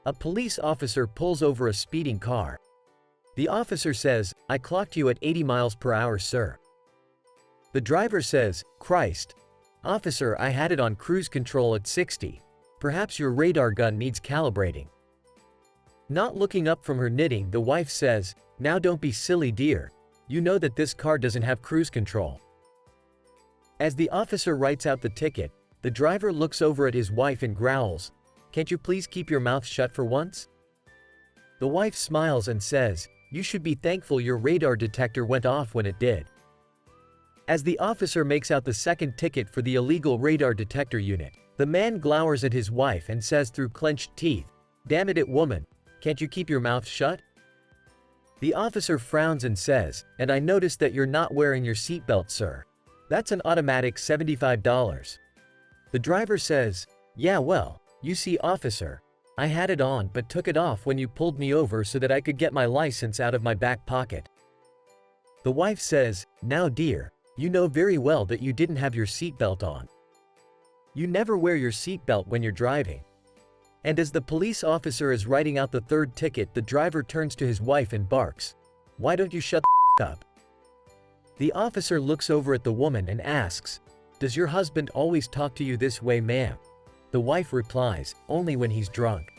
A police officer pulls over a speeding car. The officer says, "I clocked you at 80 miles per hour, sir." The driver says, "Christ. Officer, I had it on cruise control at 60. Perhaps your radar gun needs calibrating." Not looking up from her knitting, the wife says, "Now don't be silly, dear. You know that this car doesn't have cruise control." As the officer writes out the ticket, the driver looks over at his wife and growls, "Can't you please keep your mouth shut for once?" The wife smiles and says, "You should be thankful your radar detector went off when it did." As the officer makes out the second ticket for the illegal radar detector unit, the man glowers at his wife and says through clenched teeth, "Damn it, woman, can't you keep your mouth shut?" The officer frowns and says, "And I noticed that you're not wearing your seatbelt, sir. That's an automatic $75. The driver says, "Yeah, well, you see, officer, I had it on but took it off when you pulled me over so that I could get my license out of my back pocket." The wife says, "Now dear, you know very well that you didn't have your seatbelt on. You never wear your seatbelt when you're driving." And as the police officer is writing out the third ticket, the driver turns to his wife and barks, "Why don't you shut the up?" The officer looks over at the woman and asks, "Does your husband always talk to you this way, ma'am?" The wife replies, "Only when he's drunk."